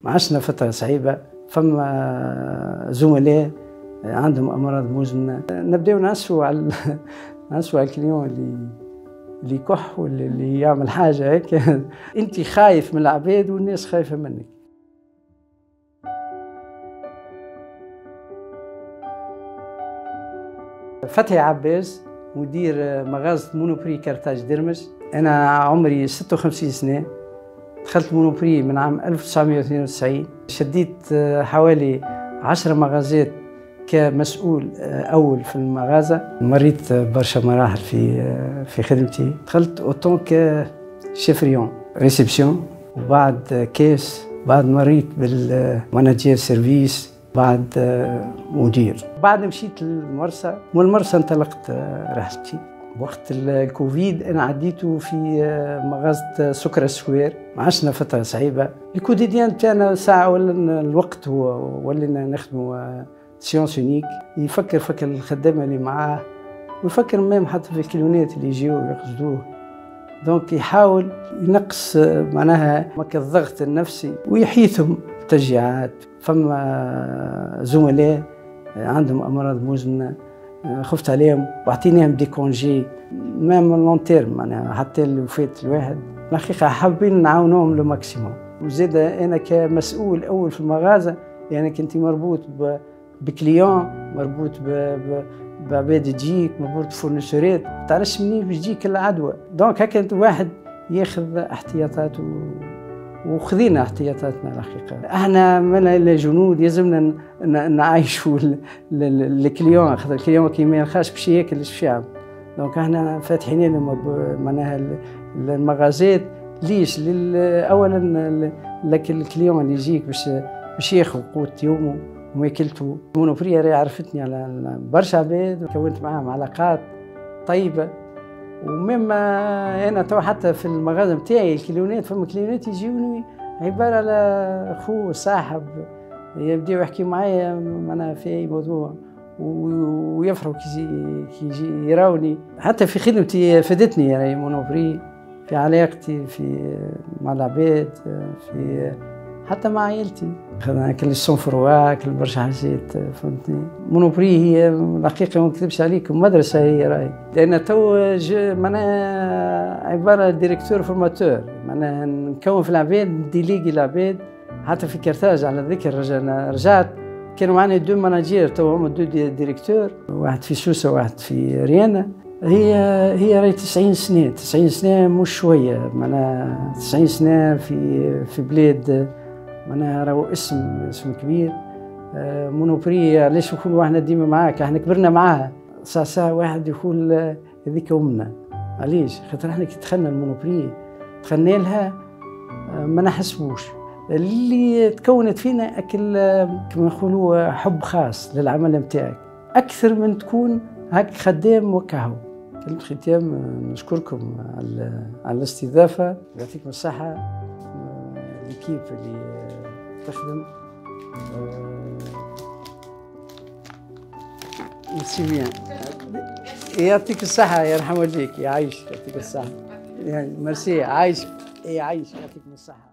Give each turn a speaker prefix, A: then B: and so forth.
A: عشنا فترة صعيبة، فما زملاء عندهم أمراض مزمنة، نبداو نعسوا على نعسوا على الكليون اللي يكح ولا اللي يعمل حاجة هيك. أنت خايف من العباد والناس خايفة منك. فتحي عباس، مدير مغازة مونوبري كارتاج درمج. أنا عمري 56 سنة، دخلت مونوبري من عام 1992. شديت حوالي 10 مغازات كمسؤول أول في المغازة. مريت برشا مراحل في خدمتي. دخلت أوتون كشيفريون ريسبسيون، وبعد كيس، بعد مريت بالمانجير سيرفيس، بعد مدير. بعد مشيت للمرسى، والمرسى انطلقت رحلتي. وقت الكوفيد أنا عديته في مغازة سكر السوير. عشنا فترة صعيبة. الكوديديان تاعنا ساعة ولا الوقت هو ولينا نخدموا سيونس يونيك. يفكر الخدامة اللي معاه، ويفكر ميم حتى في الكيلونات اللي يجيو يقصدوه. دونك يحاول ينقص معناها الضغط النفسي ويحيثهم تشجيعات. فما زملاء عندهم أمراض مزمنة، خفت عليهم واعطيناهم دي كونجي ميم لون تيرم، معناها حتى اللي فات الواحد. الحقيقة حابين نعاونوهم لو ماكسيموم. وزاد أنا كمسؤول أول في المغازة، يعني كنت مربوط بكليون، مربوط بعباد تجيك، مربوط بفورنيسورات، ما تعرفش منين باش تجيك العدوى. دونك هكا الواحد ياخذ احتياطاته، وخذينا احتياطاتنا. الحقيقة احنا من الجنود يلزمنا نعيشوا الكليون، خاطر الكليون كي ما يلقاش باش ياكل الشعب. دونك احنا فاتحين لهم معناها المغازات. ليش؟ اولا لك الكليون اللي يجيك باش ياخذ قوت يومه وماكلته. مونوبري راهي عرفتني على برشا عباد، وكونت معاهم علاقات طيبة. ومما انا تو حتى في المغازة نتاعي الكليونات، فما كليونات يجيوني عبارة على خو صاحب، يبداو يحكيو معايا معناها في اي موضوع، ويفرحوا كي يجي يراوني. حتى في خدمتي فادتني يعني مونوبري، في علاقتي مع العباد، في حتى مع عائلتي. كل السونفروا، كل برشا حاجات، فهمتني. مونوبري هي الحقيقة ما نكذبش عليكم مدرسة هي راهي، لأن تو معناها عبارة ديريكتور فورماتور، معناها نكون في العباد، ديليغي العباد. حتى في كرتاج على ذكر رجعت، كانوا معنا دو ماناجير، تو هما دو ديريكتور، واحد في سوسة وواحد في ريانا. هي راهي 90 سنة، 90 سنة مش شوية، معناها 90 سنة في بلاد معناها راهو اسم كبير. مونوبري علاش نقولوا احنا ديما معاك، احنا كبرنا معاها. ساعة واحد يقول هذيك أمنا. علاش؟ خاطر احنا كي دخلنا المونوبري دخلنا لها ما نحسبوش اللي تكونت فينا كما نقولوا حب خاص للعمل نتاعك، أكثر من تكون هاك خدام وكهو. كلمة ختام، نشكركم على الاستضافة، يعطيكم الصحة. الكيب اللي تخدم ميرسي بيان، يعطيك الصحة، يرحم والديك، يعيش، يعطيك الصحة. يعني ميرسي، عايش، يعيش، يعطيكم الصحة.